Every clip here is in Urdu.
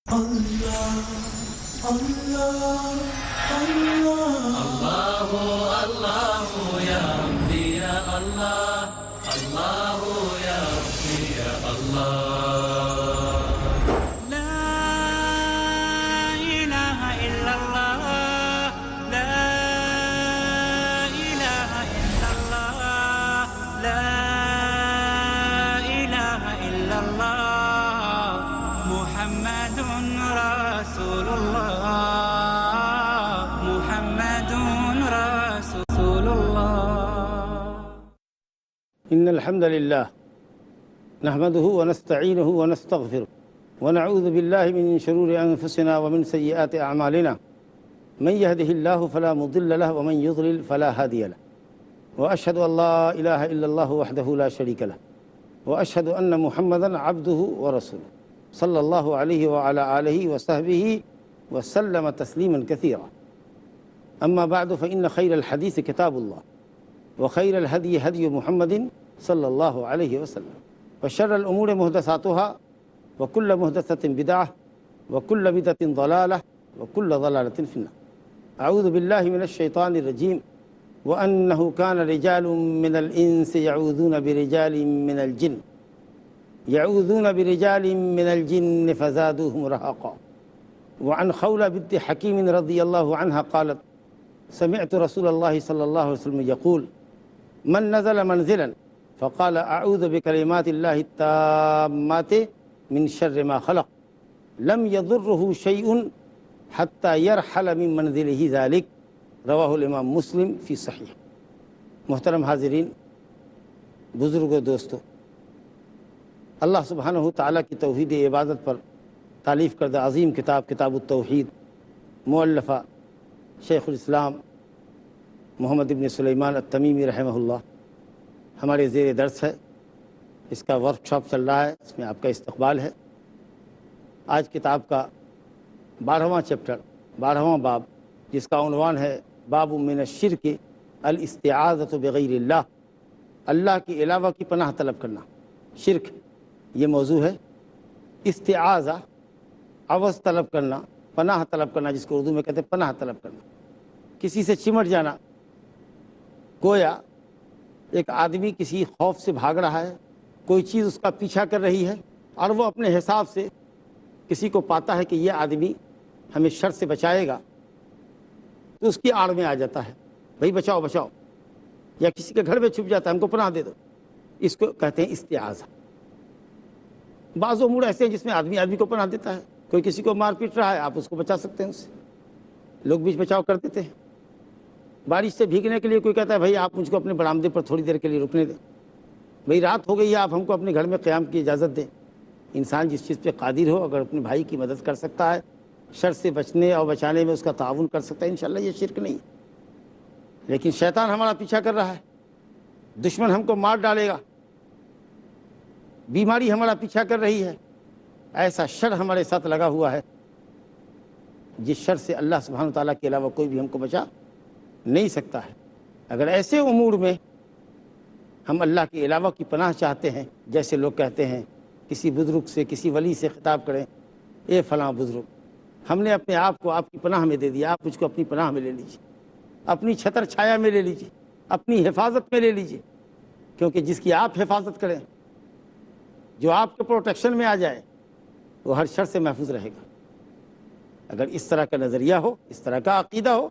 الله الله الله الله يا ربي يا الله الله يا ربي يا الله لا إله إلا الله لا إله إلا الله لا إله إلا الله محمد رسول الله محمد رسول الله إن الحمد لله نحمده ونستعينه ونستغفره ونعوذ بالله من شرور أنفسنا ومن سيئات أعمالنا من يهده الله فلا مضل له ومن يضلل فلا هادي له وأشهد أن لا إله إلا الله وحده لا شريك له وأشهد أن محمدا عبده ورسوله صلى الله عليه وعلى آله وصحبه وسلم تسليما كثيرا أما بعد فإن خير الحديث كتاب الله وخير الهدي هدي محمد صلى الله عليه وسلم وشر الأمور محدثاتها وكل محدثة بدعة وكل بدعة ضلالة وكل ضلالة في النار أعوذ بالله من الشيطان الرجيم وأنه كان رجال من الإنس يعوذون برجال من الجن من الجن فزادوهم رهقا وعن خولة بنت حكيم رضي الله عنها قالت سمعت رسول الله صلى الله عليه وسلم يقول من نزل منزلا فقال أعوذ بكلمات الله التامات من شر ما خلق لم يضره شيء حتى يرحل من منزله ذلك رواہ الامام مسلم فی صحیح۔ محترم حاضرین، بزرگوں، دوستو، اللہ سبحانہ تعالیٰ کی توحید عبادت پر تالیف کردہ عظیم کتاب کتاب التوحید مؤلفہ شیخ الاسلام محمد ابن سلیمان التمیمی رحمہ اللہ ہمارے زیر درس ہے۔ اس کا ورک شاپ چل رہا ہے، اس میں آپ کا استقبال ہے۔ آج کتاب کا 12واں چیپٹر، 12واں باب، جس کا عنوان ہے باب من الشرک الاستعاذۃ بغیر اللہ، اللہ کے علاوہ کی پناہ طلب کرنا۔ شرک یہ موضوع ہے۔ استعاذہ عوض طلب کرنا، پناہ طلب کرنا، جس کو اردو میں کہتے ہیں پناہ طلب کرنا، کسی سے چمٹ جانا۔ گویا ایک آدمی کسی خوف سے بھاگ رہا ہے، کوئی چیز اس کا پیچھا کر رہی ہے، اور وہ اپنے حساب سے کسی کو پاتا ہے کہ یہ آدمی ہمیں شر سے بچائے گا، تو اس کی آڑ میں آ جاتا ہے، بھائی بچاؤ بچاؤ، یا کسی کے گھر میں چھپ جاتا ہے، ہم کو پناہ دے دو۔ اس کو کہتے ہیں استعاذہ۔ بعض امور ایسے ہیں جس میں آدمی کو پناہ دیتا ہے۔ کوئی کسی کو مار پیٹ رہا ہے، آپ اس کو بچا سکتے ہیں، اس سے لوگ بیچ بچاؤ کر دیتے ہیں۔ بارش سے بھیگنے کے لیے کوئی کہتا ہے بھائی آپ مجھ کو اپنے برآمدے پر تھوڑی دیر کے لیے رکنے دیں، بھئی رات ہو گئی ہے، آپ ہم کو اپنے گھر میں قیام کی اجازت دیں۔ انسان جس چیز پہ قادر ہو، اگر اپنے بھائی کی مدد کر سکتا ہے، شر سے بچنے اور بچانے میں اس کا تعاون کر سکتا ہے، انشاءاللہ یہ شرک نہیں۔ لیکن شیطان ہمارا پیچھا کر رہا ہے، دشمن ہم کو مار ڈالے گا، بیماری ہمارا پیچھا کر رہی ہے، ایسا شر ہمارے ساتھ لگا ہوا ہے جس شر سے اللہ سبحانہ تعالیٰ کے علاوہ کوئی بھی ہم کو بچا نہیں سکتا ہے۔ اگر ایسے امور میں ہم اللہ کے علاوہ کی پناہ چاہتے ہیں، جیسے لوگ کہتے ہیں کسی بزرگ سے، کسی ولی سے خطاب کریں، اے فلاں بزرگ، ہم نے اپنے آپ کو آپ کی پناہ میں دے دیا، آپ مجھ کو اپنی پناہ میں لے لیجیے، اپنی چھتر چھایا میں لے لیجیے، اپنی حفاظت میں لے لیجیے، کیونکہ جس کی آپ حفاظت کریں، جو آپ کے پروٹیکشن میں آ جائے، وہ ہر شر سے محفوظ رہے گا۔ اگر اس طرح کا نظریہ ہو، اس طرح کا عقیدہ ہو،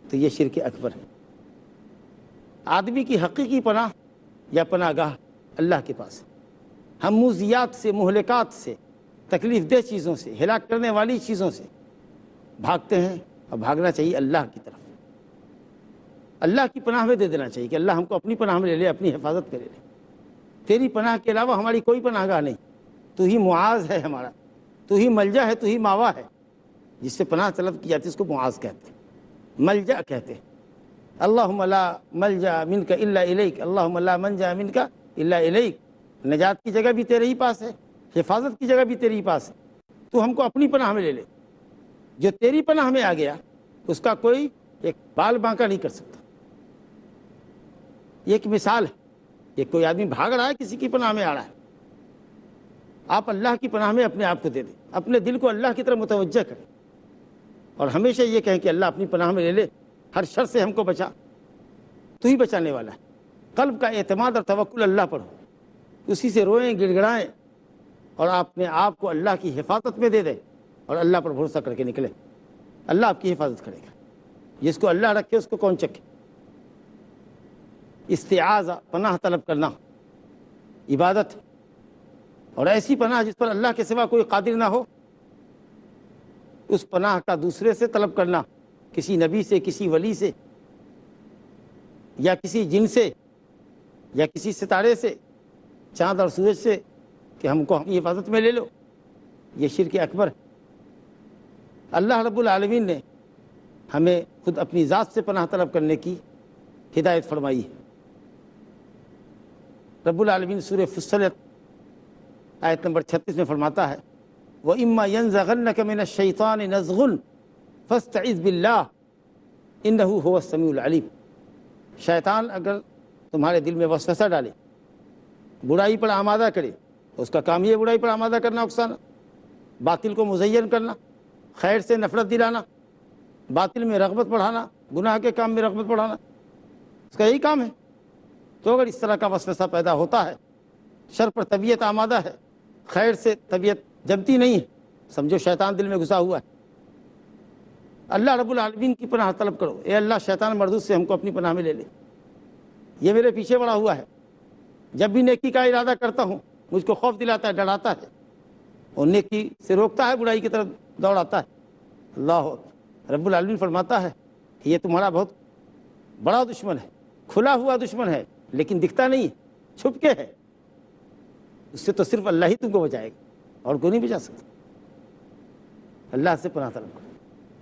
تو یہ شرک اکبر ہے۔ آدمی کی حقیقی پناہ یا پناہ گاہ اللہ کے پاس ہے۔ ہم موذیات سے، مہلکات سے، تکلیف دہ چیزوں سے، ہلاک کرنے والی چیزوں سے بھاگتے ہیں، اور بھاگنا چاہیے اللہ کی طرف۔ اللہ کی پناہ میں دے دینا چاہیے کہ اللہ ہم کو اپنی پناہ میں لے لے، اپنی حفاظت میں لے لے۔ تیری پناہ کے علاوہ ہماری کوئی پناہ گاہ نہیں، تو ہی معاذ ہے ہمارا، تو ہی ملجا ہے، تو ہی ماوا ہے۔ جس سے پناہ طلب کی جاتی ہے اس کو معاذ کہتے ہیں، ملجا کہتے ہیں۔ اللہم لا ملجا منک الا الیک، اللہم لا منجا منک الا الیک۔ نجات کی جگہ بھی تیرے ہی پاس ہے، حفاظت کی جگہ بھی تیرے ہی پاس ہے، تو ہم کو اپنی پناہ میں لے لے۔ جو تیری پناہ میں آ گیا اس کا کوئی ایک بال بانکا نہیں کر سکتا۔ یہ ایک مثال ہے، یہ کوئی آدمی بھاگ رہا ہے، کسی کی پناہ میں آ رہا ہے، آپ اللہ کی پناہ میں اپنے آپ کو دے دیں، اپنے دل کو اللہ کی طرف متوجہ کریں اور ہمیشہ یہ کہیں کہ اللہ اپنی پناہ میں لے لے، ہر شر سے ہم کو بچا، تو ہی بچانے والا ہے۔ قلب کا اعتماد اور توکل اللہ پر ہو، اسی سے روئیں گڑ گڑائیں اور اپنے آپ کو اللہ کی حفاظت میں دے دیں اور اللہ پر بھروسہ کر کے نکلیں، اللہ آپ کی حفاظت کرے گا۔ جس کو اللہ رکھے اس کو کون چکے۔ استعاذہ پناہ طلب کرنا عبادت، اور ایسی پناہ جس پر اللہ کے سوا کوئی قادر نہ ہو، اس پناہ کا دوسرے سے طلب کرنا، کسی نبی سے، کسی ولی سے، یا کسی جن سے، یا کسی ستارے سے، چاند اور سورج سے کہ ہم کو اپنی حفاظت میں لے لو، یہ شرک اکبر ہے۔ اللہ رب العالمین نے ہمیں خود اپنی ذات سے پناہ طلب کرنے کی ہدایت فرمائی ہے۔ رب العالمین سورہ فصلت آیت نمبر 36 میں فرماتا ہے وَإِمَّا يَنزَغَنَّكَ مِنَ الشَّيْطَانِ نَزْغٌ فَاسْتَعِذْ بِاللَّهِ إِنَّهُ هُوَ السَّمِيعُ الْعَلِيمُ۔ شیطان اگر تمہارے دل میں وسوسہ ڈالے، برائی پر آمادہ کرے، اس کا کام یہ برائی پر آمادہ کرنا، اکسانا، باطل کو مزین کرنا، خیر سے نفرت دلانا، باطل میں رغبت بڑھانا، گناہ کے کام میں رغبت بڑھانا، اس کا یہی کام ہے۔ تو اگر اس طرح کا وسوسہ پیدا ہوتا ہے، شر پر طبیعت آمادہ ہے، خیر سے طبیعت جمتی نہیں ہے، سمجھو شیطان دل میں گھسا ہوا ہے۔ اللہ رب العالمین کی پناہ طلب کرو، اے اللہ شیطان مردود سے ہم کو اپنی پناہ میں لے لے، یہ میرے پیچھے پڑا ہوا ہے، جب بھی نیکی کا ارادہ کرتا ہوں مجھ کو خوف دلاتا ہے، ڈراتا ہے، اور نیکی سے روکتا ہے، برائی کی طرف دوڑاتا ہے۔ اللہ رب العالمین فرماتا ہے کہ یہ تمہارا بہت بڑا دشمن ہے، کھلا ہوا دشمن ہے، لیکن دکھتا نہیں ہے، چھپ کے ہے، اس سے تو صرف اللہ ہی تم کو بچائے گا اور کوئی نہیں بچا سکتا۔ اللہ سے پناہ طلب کرو۔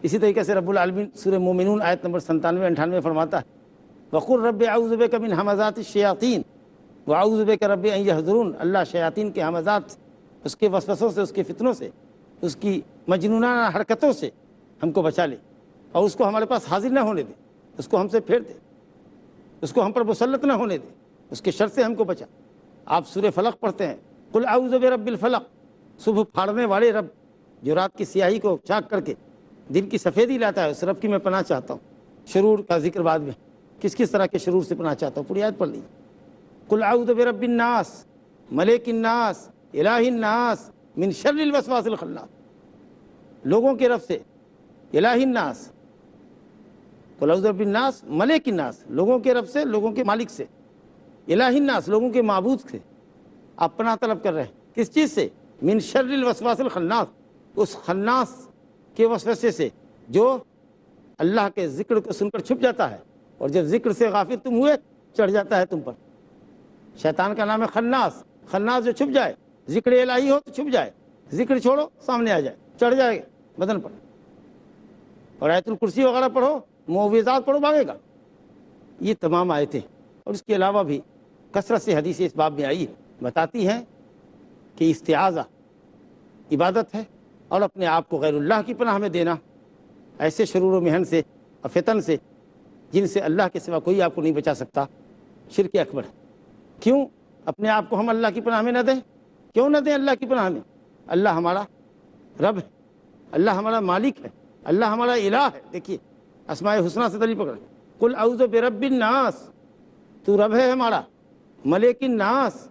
اسی طریقے سے رب العالمین سورہ مومنون آیت نمبر 97-98 فرماتا ہے وَقُلْ رَبِّ أَعُوذُ بِكَ مِنْ هَمَزَاتِ الشَّيَاطِينِ وَأَعُوذُ بِكَ رَبِّ أَنْ يَحْضُرُونَ۔ اللہ شیاطین کے ہمزات، اس کے وسوسوں سے، اس کے فتنوں سے، اس کی مجنونانہ حرکتوں سے ہم کو بچا لے، اور اس کو ہمارے پاس حاضر نہ ہونے دے، اس کو ہم سے پھیر دے، اس کو ہم پر مسلط نہ ہونے دے، اس کے شر سے ہم کو بچا۔ آپ سورہ فلق پڑھتے ہیں، قُلْ أَعُوذُ بِرَبِّ الْفَلَقِ، صبح پھاڑنے والے رب جو رات کی سیاہی کو چاک کر کے دن کی سفیدی لاتا ہے، اس رب کی میں پناہ چاہتا ہوں۔ شرور کا ذکر بعد میں، کس کس طرح کے شرور سے پناہ چاہتا ہوں، پوری آیت پڑھ لیجیے۔ قُلْ أَعُوذُ بِرَبِّ النَّاسِ مَلِكِ النَّاسِ إِلَٰهِ النَّاسِ مِن شَرِّ الْوَسْوَاسِ الْخَنَّاسِ، لوگوں کے رب سے، الہ الناس، قُلْ أَعُوذُ بِرَبِّ النَّاسِ مَلِكِ النَّاسِ، لوگوں کے رب سے، لوگوں کے مالک سے، الہ الناس، لوگوں کے معبود سے آپ پناہ طلب کر رہے ہیں۔ کس چیز سے؟ من شر الوسواس الخناس، اس خناس کے وسوسے سے جو اللہ کے ذکر کو سن کر چھپ جاتا ہے، اور جب ذکر سے غافل تم ہوئے چڑھ جاتا ہے تم پر۔ شیطان کا نام ہے خناس، خناس جو چھپ جائے، ذکر الہی ہو تو چھپ جائے، ذکر چھوڑو سامنے آ جائے، چڑھ جائے بدن پر، اور آیت الکرسی وغیرہ پڑھو، معوذات پڑھو، بھاگے گا۔ یہ تمام آیتیں اور اس کے علاوہ بھی کثرت سے حدیثیں اس باب میں آئی بتاتی ہیں کہ استعاذہ عبادت ہے، اور اپنے آپ کو غیر اللہ کی پناہ میں دینا ایسے شرور و محن سے اور فتن سے جن سے اللہ کے سوا کوئی آپ کو نہیں بچا سکتا، شرک اکبر ہے۔ کیوں اپنے آپ کو ہم اللہ کی پناہ میں نہ دیں؟ کیوں نہ دیں اللہ کی پناہ میں؟ اللہ ہمارا رب ہے، اللہ ہمارا مالک ہے، اللہ ہمارا الہ ہے۔ دیکھیے اسماء حسنہ سے دلیل پکڑیں، قُلْ أَعُوذُ بِرَبِّ النَّاسِ، تو رب ہے ہمارا، ملک الناس،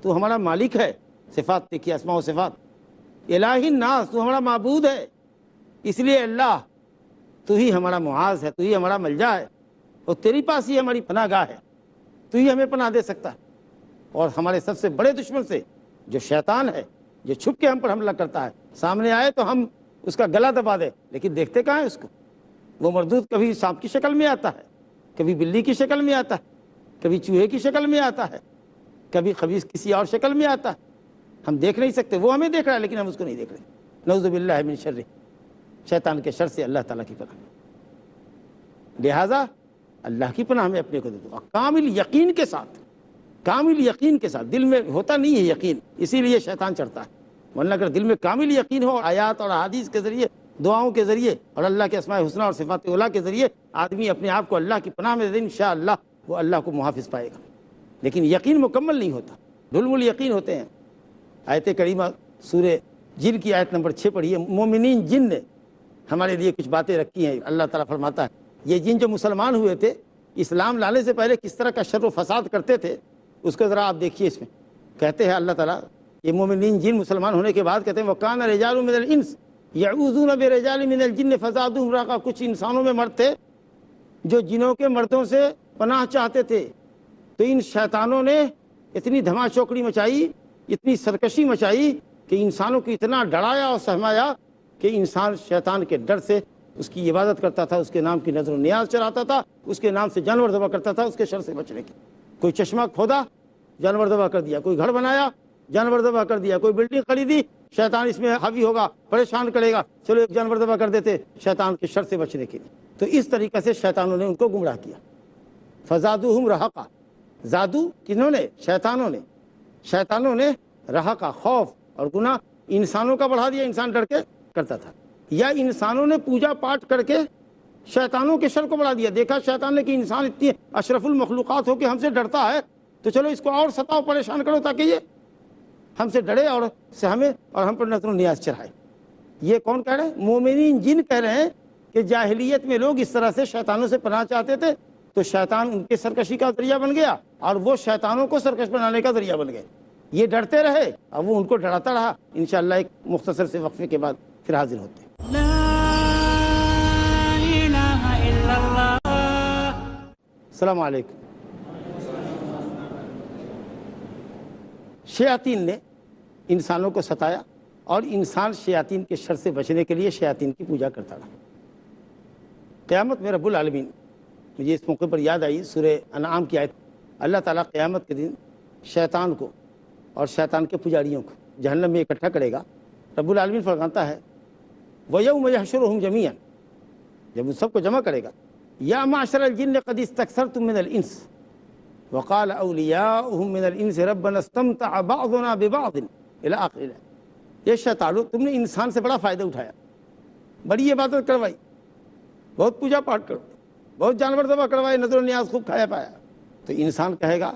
تو ہمارا مالک ہے، صفات دیکھیے، اسماء و صفات، الہ الناس، تو ہمارا معبود ہے، اس لیے اللہ تو ہی ہمارا معاذ ہے، تو ہی ہمارا ملجا ہے، اور تیری پاس ہی ہماری پناہ گاہ ہے، تو ہی ہمیں پناہ دے سکتا ہے۔ اور ہمارے سب سے بڑے دشمن سے جو شیطان ہے، جو چھپ کے ہم پر حملہ کرتا ہے، سامنے آئے تو ہم اس کا گلا دبا دیں، لیکن دیکھتے کہاں ہیں اس کو؟ وہ مردود کبھی سانپ کی شکل میں آتا ہے، کبھی بلی کی شکل میں آتا ہے، کبھی چوہے کی شکل میں آتا ہے، کبھی خبیث کسی اور شکل میں آتا ہے، ہم دیکھ نہیں سکتے، وہ ہمیں دیکھ رہا ہے لیکن ہم اس کو نہیں دیکھ رہے۔ نعوذ باللہ من شر، شیطان کے شر سے اللہ تعالیٰ کی پناہ، لہٰذا اللہ کی پناہ میں اپنے کو دے دو، کامل یقین کے ساتھ، کامل یقین کے ساتھ۔ دل میں ہوتا نہیں ہے یقین، اسی لیے شیطان چڑھتا ہے، ورنہ اگر دل میں کامل یقین ہو، آیات اور احادیث کے ذریعے، دعاؤں کے ذریعے، اور اللہ کے اسماء حسنہ اور صفات اولیٰ کے ذریعے آدمی اپنے آپ کو اللہ کی پناہ میں دے، انشاءاللہ وہ اللہ کو محافظ پائے گا۔ لیکن یقین مکمل نہیں ہوتا، ڈھل مل یقین ہوتے ہیں، آیت کریمہ سورہ جن کی آیت نمبر 6 پڑھی ہے. مومنین جن نے ہمارے لیے کچھ باتیں رکھی ہیں. اللہ تعالیٰ فرماتا ہے یہ جن جو مسلمان ہوئے تھے اسلام لانے سے پہلے کس طرح کا شر و فساد کرتے تھے اس کو ذرا آپ دیکھیے. اس میں کہتے ہیں اللہ تعالیٰ یہ مومنین جن مسلمان ہونے کے بعد کہتے ہیں وَكَانَ رِجَالٌ مِّنَ الْإِنسِ يَعُوذُونَ بِرِجَالٍ مِّنَ الْجِنِّ فَزَادُوهُمْ رَهَقًا. کچھ انسانوں میں مرد تھے جو جنوں کے مردوں سے پناہ چاہتے تھے تو ان شیطانوں نے اتنی دھما چوکڑی مچائی, اتنی سرکشی مچائی کہ انسانوں کو اتنا ڈرایا اور سہمایا کہ انسان شیطان کے ڈر سے اس کی عبادت کرتا تھا, اس کے نام کی نظر و نیاز چڑھاتا تھا, اس کے نام سے جانور ذبح کرتا تھا اس کے شر سے بچنے کی. کوئی چشمہ کھودا جانور ذبح کر دیا, کوئی گھر بنایا جانور ذبح کر دیا, کوئی بلڈنگ خریدی شیطان اس میں حاوی ہوگا پریشان کرے گا, چلو ایک جانور ذبح کر دیتے شیطان کے شر سے بچنے کے لیے. تو اس طریقے سے شیطانوں نے ان کو گمراہ کیا. فزادوہم رہقا, زادو کنہوں نے؟ شیطانوں نے رہقا خوف اور گناہ انسانوں کا بڑھا دیا, انسان ڈر کے کرتا تھا, یا انسانوں نے پوجا پاٹ کر کے شیطانوں کے شر کو بڑھا دیا. دیکھا شیطان نے کہ انسان اتنی اشرف المخلوقات ہو کے ہم سے ڈرتا ہے تو چلو اس کو اور ستاؤ پریشان کرو تاکہ یہ ہم سے ڈرے اور سہمے اور ہم پر نظر و نیاز چڑھائے. یہ کون کہہ رہے ہیں؟ مومنین جن کہہ رہے ہیں کہ جاہلیت میں لوگ اس طرح سے شیطانوں سے پناہ چاہتے تھے تو شیطان ان کے سرکشی کا ذریعہ بن گیا اور وہ شیطانوں کو سرکش بنانے کا ذریعہ بن گئے. یہ ڈرتے رہے اور وہ ان کو ڈراتا رہا. انشاءاللہ ایک مختصر سے وقفے کے بعد پھر حاضر ہوتے ہیں. السلام علیکم. شیاطین نے انسانوں کو ستایا اور انسان شیاطین کے شر سے بچنے کے لیے شیاطین کی پوجا کرتا رہا. قیامت میں رب العالمین, مجھے اس موقع پر یاد آئی سورہ انعام کی آیت, اللہ تعالیٰ قیامت کے دن شیطان کو اور شیطان کے پجاریوں کو جہنم میں اکٹھا کرے گا. رب العالمین فرماتا ہے وَيَوْمَ يَحْشُرُهُمْ جَمِيعًا, جب ان سب کو جمع کرے گا, یا معشر الجن قد استکثرتم من الانس وقال اولیاؤہم من الانس ربنا استمتع بعضنا ببعض الی آخر. یہ شیطانو تم نے انسان سے بڑا فائدہ اٹھایا, بڑی عبادت کروائی, بہت پوجا پاٹ کرو, بہت جانور ذبح کروائے, نظر و نیاز خوب کھایا پایا. تو انسان کہے گا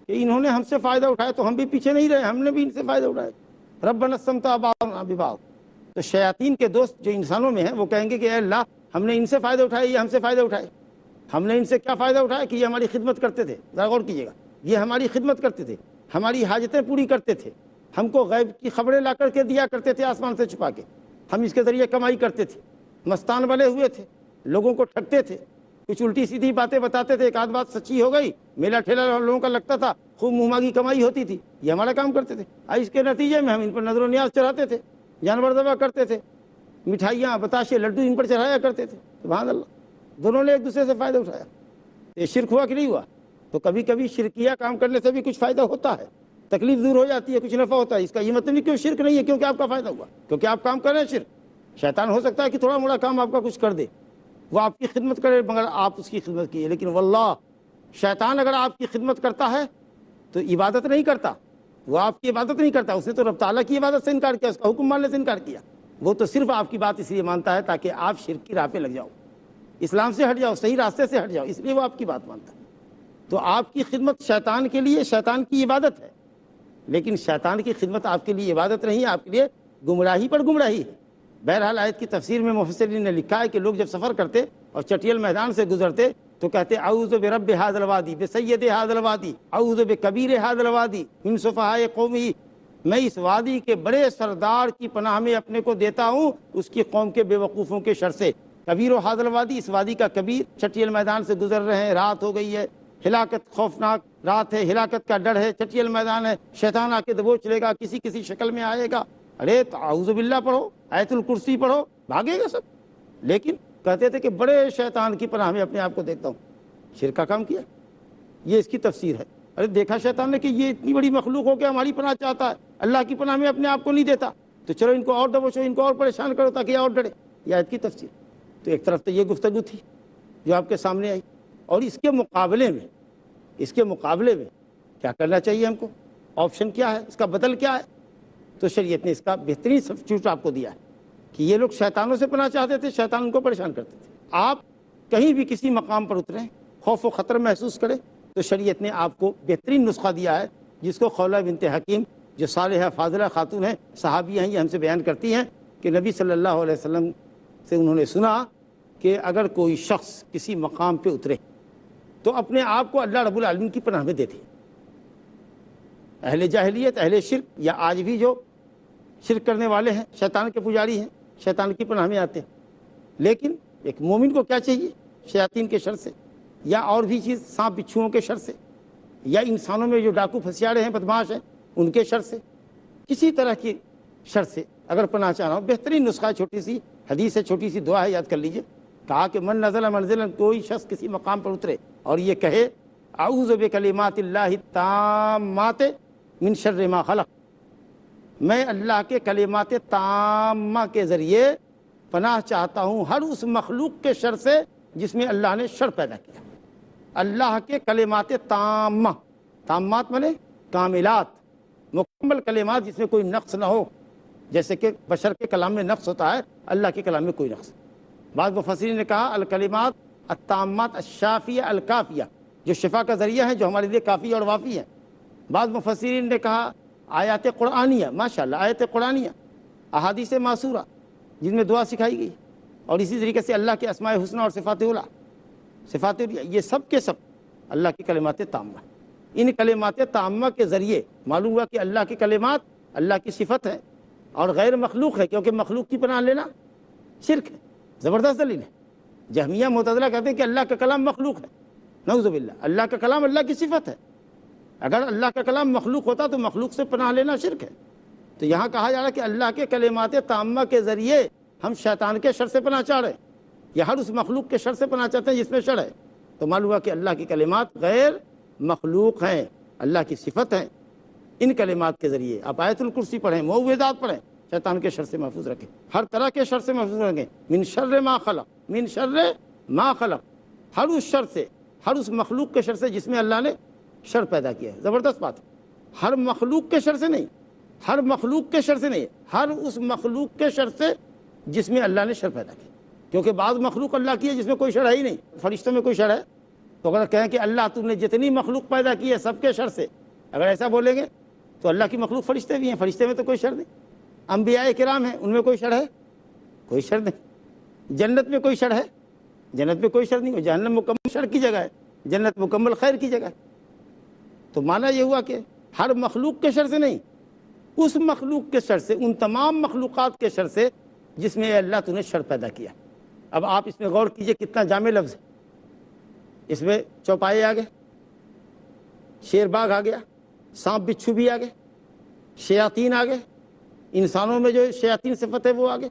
کہ انہوں نے ہم سے فائدہ اٹھایا تو ہم بھی پیچھے نہیں رہے, ہم نے بھی ان سے فائدہ اٹھایا. ربنا استمتع بعضنا ببعض. تو شیاطین کے دوست جو انسانوں میں ہیں وہ کہیں گے کہ اے اللہ ہم نے ان سے فائدہ اٹھائے, یہ ہم سے فائدہ اٹھائے. ہم نے ان سے کیا فائدہ اٹھایا کہ یہ ہماری خدمت کرتے تھے. ذرا غور کیجیے گا, یہ ہماری خدمت کرتے تھے, ہماری حاجتیں پوری کرتے تھے, ہم کو غیب کی خبریں لا کر کے دیا کرتے تھے آسمان سے چھپا کے, ہم اس کے ذریعے کمائی کرتے تھے, مستان بنے ہوئے تھے, لوگوں کو ٹھگتے تھے, کچھ الٹی سیدھی باتیں بتاتے تھے, ایک آدھ بات سچی ہو گئی, میلہ ٹھیلا لوگوں کا لگتا تھا, خوب مہماگی کمائی ہوتی تھی. یہ ہمارا کام کرتے تھے. اس کے نتیجے میں ہم ان پر نظر و نیاز چڑھاتے تھے, جانور ذبح کرتے تھے, مٹھائیاں بتاشے لڈو ان پر چڑھایا کرتے تھے. سبحان اللہ, دونوں نے ایک دوسرے سے فائدہ اٹھایا. یہ شرک ہوا کہ نہیں ہوا؟ تو کبھی کبھی شرکیہ کام کرنے سے بھی کچھ فائدہ ہوتا ہے, تکلیف دور ہو جاتی ہے, کچھ نفع ہوتا ہے. اس کا یہ مطلب نہیں کہ شرک نہیں ہے کیونکہ آپ کا فائدہ ہوا, کیونکہ آپ کام کر رہے ہیں. شرک شیطان ہو سکتا ہے کہ تھوڑا موڑا کام آپ کا کچھ کر دے, وہ آپ کی خدمت کرے مگر آپ اس کی خدمت کیے. لیکن واللہ شیطان اگر آپ کی خدمت کرتا ہے تو عبادت نہیں کرتا, وہ آپ کی عبادت نہیں کرتا. اس نے تو رب تعالیٰ کی عبادت سے انکار کیا, اس کا حکم ماننے سے انکار کیا. وہ تو صرف آپ کی بات اس لیے مانتا ہے تاکہ آپ شرک کی راہ پہ لگ جاؤ, اسلام سے ہٹ جاؤ, صحیح راستے سے ہٹ جاؤ, اس لیے وہ آپ کی بات مانتا ہے. تو آپ کی خدمت شیطان کے لیے شیطان کی عبادت ہے, لیکن شیطان کی خدمت آپ کے لیے عبادت نہیں, آپ کے لیے گمراہی پر گمراہی ہے. بہرحال آیت کی تفسیر میں مفسرین نے لکھا ہے کہ لوگ جب سفر کرتے اور چٹیل میدان سے گزرتے تو کہتے اعوذ برب ھذا الوادی بسید ھذا الوادی اعوذ بکبیر ھذا الوادی من سفہاء قومی. میں اس وادی کے بڑے سردار کی پناہ میں اپنے کو دیتا ہوں اس کی قوم کے بے وقوفوں کے شر سے. کبیر و ھذا الوادی, اس وادی کا کبیر. چٹیل میدان سے گزر رہے ہیں, رات ہو گئی ہے, ہلاکت خوفناک رات ہے, ہلاکت کا ڈر ہے, چٹیل میدان ہے, شیطان آ کے دبوچ لے گا, کسی شکل میں آئے گا. ارے تو اعوذ باللہ پڑھو, آیت الکرسی پڑھو, بھاگے گا سب. لیکن کہتے تھے کہ بڑے شیطان کی پناہ میں اپنے آپ کو دیکھتا ہوں. شرک کا کام کیا, یہ اس کی تفسیر ہے. ارے دیکھا شیطان نے کہ یہ اتنی بڑی مخلوق ہو کے ہماری پناہ چاہتا ہے, اللہ کی پناہ میں اپنے آپ کو نہیں دیتا, تو چلو ان کو اور دبوچو, ان کو اور پریشان کرو تاکہ اور ڈرے. یہ آیت کی تفسیر. تو ایک طرف تو یہ گفتگو تھی جو آپ کے سامنے آئی, اور اس کے مقابلے میں کیا کرنا چاہیے ہم کو, آپشن کیا ہے, اس کا بدل کیا ہے. تو شریعت نے اس کا بہترین سبسٹیٹیوٹ آپ کو دیا ہے کہ یہ لوگ شیطانوں سے پناہ چاہتے تھے, شیطان ان کو پریشان کرتے تھے. آپ کہیں بھی کسی مقام پر اتریں, خوف و خطر محسوس کریں, تو شریعت نے آپ کو بہترین نسخہ دیا ہے جس کو خولہ بنت حکیم جو صالحہ فاضلہ خاتون ہیں، صحابی ہیں، یہ ہم سے بیان کرتی ہیں کہ نبی صلی اللہ علیہ وسلم سے انہوں نے سنا کہ اگر کوئی شخص کسی مقام پہ اترے تو اپنے آپ کو اللہ رب العالمین کی پناہ میں دیتے. اہل جاہلیت، اہل شرک، یا آج بھی جو شرک کرنے والے ہیں، شیطان کے پجاری ہیں، شیطان کی پناہ میں آتے ہیں. لیکن ایک مومن کو کیا چاہیے؟ شیاطین کے شر سے، یا اور بھی چیز، سانپ بچھوؤں کے شر سے، یا انسانوں میں جو ڈاکو پھنسیاڑے ہیں، بدماش ہیں، ان کے شر سے، کسی طرح کی شر سے اگر پناہ چاہنا ہو، بہترین نسخہ، چھوٹی سی حدیث ہے، چھوٹی سی دعا ہے، یاد کر لیجئے. کہا کہ من نزل منزلا، کوئی شخص کسی مقام پر اترے اور یہ کہے اعوذ بکلمات اللہ التامات من شر ما خلق، میں اللہ کے کلمات تامہ کے ذریعے پناہ چاہتا ہوں ہر اس مخلوق کے شر سے جس میں اللہ نے شر پیدا کیا. اللہ کے کلمات تامہ، تامات منے کاملات، مکمل کلمات جس میں کوئی نقص نہ ہو. جیسے کہ بشر کے کلام میں نقص ہوتا ہے، اللہ کے کلام میں کوئی نقص. بعض مفسرین نے کہا الکلمات التامات الشافیہ الکافیہ، جو شفا کا ذریعہ ہے، جو ہمارے لیے کافی اور وافی ہے. بعض مفسرین نے کہا آیات قرآنیہ، ماشاءاللہ آیات قرآنیہ، احادیث معصورہ جن میں دعا سکھائی گئی، اور اسی طریقے سے اللہ کے اسماء حسنہ اور صفات علی، صفات علیہ، یہ سب کے سب اللہ کی کلمات تامہ. ان کلمات تامہ کے ذریعے معلوم ہوا کہ اللہ کی کلمات اللہ کی صفت ہے اور غیر مخلوق ہے، کیونکہ مخلوق کی پناہ لینا شرک ہے. زبردست دلیل ہے. جہمیہ معتزلہ کہتے ہیں کہ اللہ کا کلام مخلوق ہے، نعوذ باللہ. اللہ کا کلام اللہ کی صفت ہے. اگر اللہ کا کلام مخلوق ہوتا تو مخلوق سے پناہ لینا شرک ہے. تو یہاں کہا جا رہا ہے کہ اللہ کے کلمات تامہ کے ذریعے ہم شیطان کے شر سے پناہ چاہ رہے ہیں، یا ہر اس مخلوق کے شر سے پناہ چاہتے ہیں جس میں شر ہے. تو معلوم ہوا کہ اللہ کی کلمات غیر مخلوق ہیں، اللہ کی صفت ہیں. ان کلمات کے ذریعے آپ آیت الکرسی پڑھیں، معوذات پڑھیں، شیطان کے شر سے محفوظ رکھیں، ہر طرح کے شر سے محفوظ رکھیں. من شر ما خلق، من شر ما خلق، ہر اس شر سے، ہر اس مخلوق کے شر سے جس میں اللہ نے شر پیدا کیا ہے. زبردست بات ہے. ہر مخلوق کے شر سے نہیں، ہر مخلوق کے شر سے نہیں، ہر اس مخلوق کے شر سے جس میں اللہ نے شر پیدا کیا. کیونکہ بعض مخلوق اللہ کی ہے جس میں کوئی شر ہے ہی نہیں. فرشتوں میں کوئی شر ہے؟ تو اگر کہیں کہ اللہ تم نے جتنی مخلوق پیدا کی ہے سب کے شر سے، اگر ایسا بولیں گے تو اللہ کی مخلوق فرشتے بھی ہیں، فرشتے میں تو کوئی شر نہیں. انبیاء کرام ہیں، ان میں کوئی شر ہے؟ کوئی شر نہیں. جنت میں کوئی شر ہے؟ جنت میں کوئی شر نہیں. جہنم مکمل شر کی جگہ ہے، جنت مکمل خیر کی جگہ ہے. تو معنی یہ ہوا کہ ہر مخلوق کے شر سے نہیں، اس مخلوق کے شر سے، ان تمام مخلوقات کے شر سے جس میں اللہ تو نے شر پیدا کیا. اب آپ اس میں غور کیجئے کتنا جامع لفظ ہے. اس میں چوپائے آ گئے، شیر باغ آ گیا، سانپ بچھو بھی آ گئے، شیاطین آ گئے، انسانوں میں جو شیاطین صفت ہے وہ آ گئے،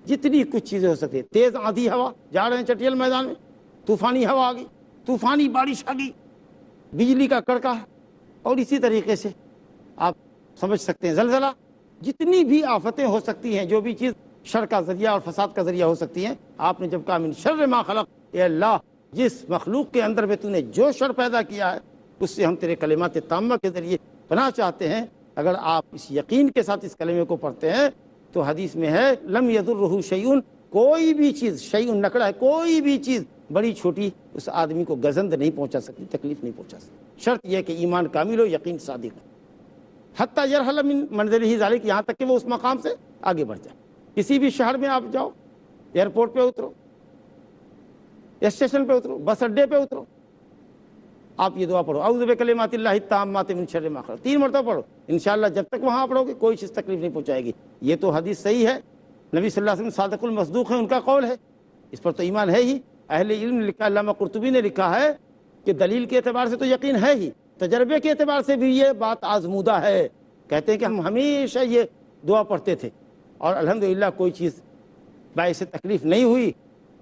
جتنی کچھ چیزیں ہو سکتی ہیں. تیز آندھی ہوا، جا رہے ہیں چٹیل میدان میں، طوفانی ہوا آ گئی، طوفانی بارش آ گئی، بجلی کا کڑکا، اور اسی طریقے سے آپ سمجھ سکتے ہیں زلزلہ. جتنی بھی آفتیں ہو سکتی ہیں، جو بھی چیز شر کا ذریعہ اور فساد کا ذریعہ ہو سکتی ہیں، آپ نے جب کہا من شر ما خلق، اے اللہ جس مخلوق کے اندر میں تو نے جو شر پیدا کیا ہے اس سے ہم تیرے کلمات تامہ کے ذریعے پناہ چاہتے ہیں. اگر آپ اس یقین کے ساتھ اس کلمے کو پڑھتے ہیں تو حدیث میں ہے لم یضرہ شیء، کوئی بھی چیز، شیء نکڑا ہے، کوئی بھی چیز بڑی چھوٹی اس آدمی کو گزند نہیں پہنچا سکتی، تکلیف نہیں پہنچا سکتی. شرط یہ کہ ایمان کامل ہو، یقین صادق ہو. حتیٰ یرحل من منزلہ ذالک، یہاں تک کہ وہ اس مقام سے آگے بڑھ جائے. کسی بھی شہر میں آپ جاؤ، ایئرپورٹ پہ اترو، اسٹیشن پہ اترو، بس اڈے پہ اترو، آپ یہ دعا پڑھو اعوذ بکلمات اللہ التامات من شر ما خلق، 3 مرتبہ پڑھو. انشاءاللہ جب تک وہاں پڑھو گے کوئی چیز تکلیف نہیں پہنچائے گی. یہ تو حدیث صحیح ہے، نبی صلی اللہ علیہ وسلم صادق المصدوق ہے، ان کا قول ہے، اس پر تو ایمان ہے ہی. اہل علم نے لکھا، علامہ قرطبی نے لکھا ہے کہ دلیل کے اعتبار سے تو یقین ہے ہی، تجربے کے اعتبار سے بھی یہ بات آزمودہ ہے. کہتے ہیں کہ ہم ہمیشہ یہ دعا پڑھتے تھے اور الحمدللہ کوئی چیز باعث تکلیف نہیں ہوئی.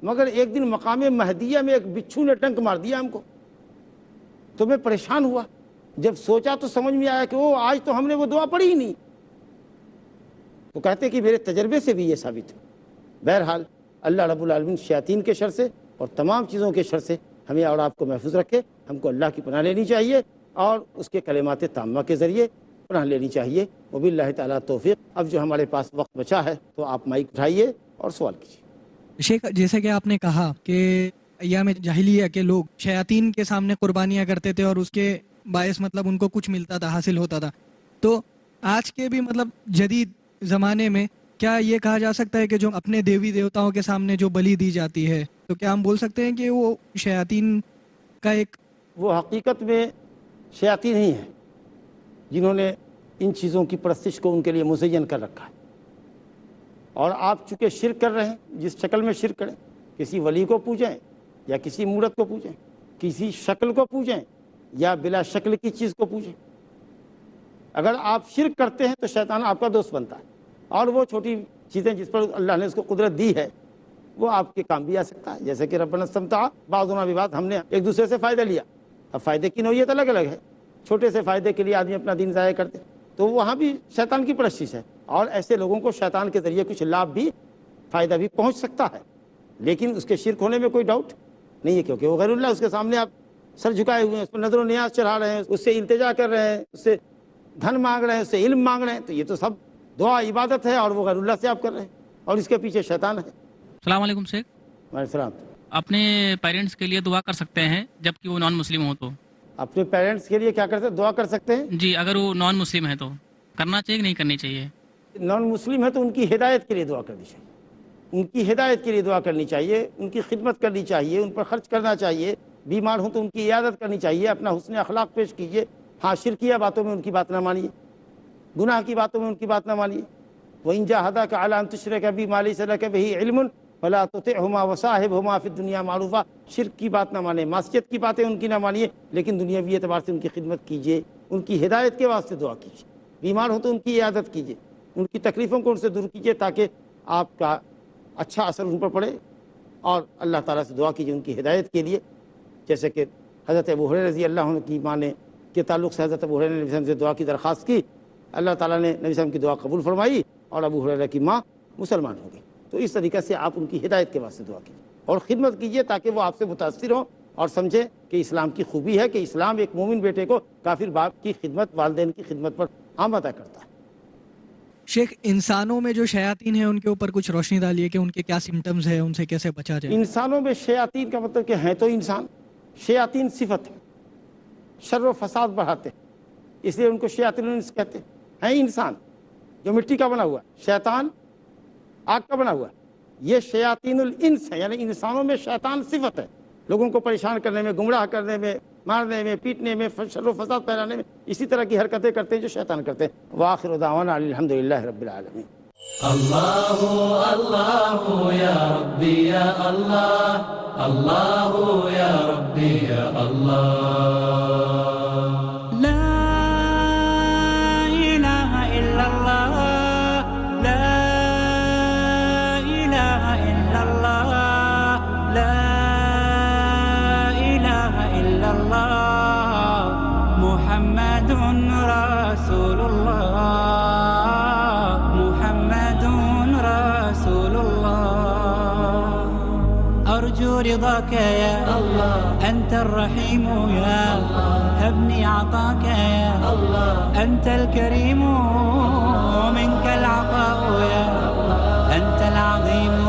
مگر ایک دن مقام مہدیہ میں ایک بچھو نے ڈنک مار دیا ہم کو، تو میں پریشان ہوا. جب سوچا تو سمجھ میں آیا کہ وہ آج تو ہم نے وہ دعا پڑھی ہی نہیں. تو کہتے کہ میرے تجربے سے بھی یہ ثابت ہے. بہرحال اللہ رب العالمین شیاطین کے شر سے اور تمام چیزوں کے شر سے ہمیں اور آپ کو محفوظ رکھے. ہم کو اللہ کی پناہ لینی چاہیے اور اس کے کلمات تامہ کے ذریعے پناہ لینی چاہیے. وباللہ تعالیٰ توفیق. اب جو ہمارے پاس وقت بچا ہے تو آپ مائک اٹھائیے اور سوال کیجیے. شیخ، جیسے کہ آپ نے کہا کہ ایام جاہلیہ کے لوگ شیاطین کے سامنے قربانیاں کرتے تھے اور اس کے باعث مطلب ان کو کچھ ملتا تھا، حاصل ہوتا تھا. تو آج کے بھی مطلب جدید زمانے میں کیا یہ کہا جا سکتا ہے کہ جو اپنے دیوی دیوتاؤں کے سامنے جو بلی دی جاتی ہے، تو کیا ہم بول سکتے ہیں کہ وہ شیاطین کا ایک... وہ حقیقت میں شیاطین ہی ہیں جنہوں نے ان چیزوں کی پرستش کو ان کے لیے مزین کر رکھا ہے. اور آپ چونکہ شرک کر رہے ہیں، جس شکل میں شرک کریں، کسی ولی کو پوجیں یا کسی مورت کو پوجیں، کسی شکل کو پوجیں یا بلا شکل کی چیز کو پوجیں، اگر آپ شرک کرتے ہیں تو شیطان آپ کا دوست بنتا ہے. اور وہ چھوٹی چیزیں جس پر اللہ نے اس کو قدرت دی ہے وہ آپ کے کام بھی آ سکتا ہے. جیسے کہ ربنا استمتع بعضنا ببعض، ہم نے ایک دوسرے سے فائدہ لیا. اب فائدے کی نوعیت الگ الگ ہے. چھوٹے سے فائدے کے لیے آدمی اپنا دین ضائع کرتے تو وہاں بھی شیطان کی پرستش ہے. اور ایسے لوگوں کو شیطان کے ذریعے کچھ لابھ بھی، فائدہ بھی پہنچ سکتا ہے، لیکن اس کے شرک ہونے میں کوئی ڈاؤٹ نہیں ہے، کیونکہ وہ غیر اللہ، اس کے سامنے آپ سر جھکائے ہوئے ہیں، اس پر نظر و نیاز چڑھا رہے ہیں، اس سے التجا کر رہے ہیں، اس سے دھن مانگ رہے ہیں، اس سے علم مانگ رہے ہیں. تو یہ تو سب دعا عبادت ہے اور وہ غیر اللہ سے آپ کر رہے ہیں اور اس کے پیچھے شیطان ہے. السلام علیکم شیخ. وعلیکم السلام. اپنے پیرنٹس کے لیے دعا کر سکتے ہیں جبکہ وہ نان مسلم ہو تو؟ اپنے پیرنٹس کے لیے کیا کرتے ہیں؟ دعا کر سکتے ہیں. جی، اگر وہ نان مسلم ہے تو کرنا چاہیے کہ نہیں کرنی چاہیے؟ نان مسلم ہے تو ان کی ہدایت کے لیے دعا کرنی چاہیے، ان کی ہدایت کے لیے دعا کرنی چاہیے، ان کی خدمت کرنی چاہیے، ان پر خرچ کرنا چاہیے. بیمار ہوں تو ان کی عیادت کرنی چاہیے، اپنا حسن اخلاق پیش کیجیے. ہاں، شرکیہ باتوں میں ان کی بات نہ مانیے، گناہ کی باتوں میں ان کی بات نہ مانیے. وَإِن جَاهَدَاكَ عَلَىٰ أَن تُشْرِكَ بِي مَا لَيْسَ لَكَ بِهِ عِلْمٌ فَلَا تُطِعْهُمَا وَصَاحِبْهُمَا فِي الدُّنْيَا مَعْرُوفًا. شرک کی بات نہ مانیں، معصیت کی باتیں ان کی نہ مانیے، لیکن دنیاوی اعتبار سے ان کی خدمت کیجیے، ان کی ہدایت کے واسطے دعا کیجیے. بیمار ہو تو ان کی عیادت کیجیے، ان کی تکلیفوں کو ان سے دور کیجیے تاکہ آپ کا اچھا اثر ان پر پڑے. اور اللہ تعالیٰ سے دعا کیجیے ان کی ہدایت کے لیے. جیسے کہ حضرت ابو ہریرہ رضی اللہ عنہ کی ماں نے کے تعلق سے حضرت ابو ہریرہ نے نبی صلی اللہ علیہ وسلم سے دعا کی درخواست کی، اللہ تعالیٰ نے نبی صلی اللہ علیہ وسلم کی دعا قبول فرمائی اور ابو ہریرہ کی ماں مسلمان ہو گئی. تو اس طریقے سے آپ ان کی ہدایت کے واسطے دعا کیجیے اور خدمت کیجیے تاکہ وہ آپ سے متاثر ہوں اور سمجھیں کہ اسلام کی خوبی ہے کہ اسلام ایک مومن بیٹے کو کافر باپ کی خدمت، والدین کی خدمت پر آمادہ کرتا ہے. شیخ، انسانوں میں جو شیاطین ہیں ان کے اوپر کچھ روشنی ڈالیے کہ ان کے کیا سمٹمز ہیں، ان سے کیسے بچا جائے. انسانوں میں شیاطین کا مطلب کہ ہیں تو انسان، شیاطین صفت ہے، شر و فساد بڑھاتے ہیں، اس لیے ان کو شیاطین الانس کہتے ہیں. انسان جو مٹی کا بنا ہوا ہے، شیطان آگ کا بنا ہوا ہے، یہ شیاطین الانس ہے. یعنی انسانوں میں شیطان صفت ہے، لوگوں کو پریشان کرنے میں، گمراہ کرنے میں، مارنے میں، پیٹنے میں، شر و فساد پھیلانے میں، اسی طرح کی حرکتیں کرتے ہیں جو شیطان کرتے ہیں. وآخر دعوانا الحمدللہ رب العالمین. اللہ اللہ یا ربی یا اللہ، اللہ یا ربی یا اللہ. لا إله إلا الله، لا إله إلا الله، لا إله إلا الله، محمد رسول الله، محمد رسول الله. أرجو رضاك يا الله، أنت الرحيم يا الله، هبني عطاك يا الله، أنت الكريم منك العطاء يا الله، أنت العظيم.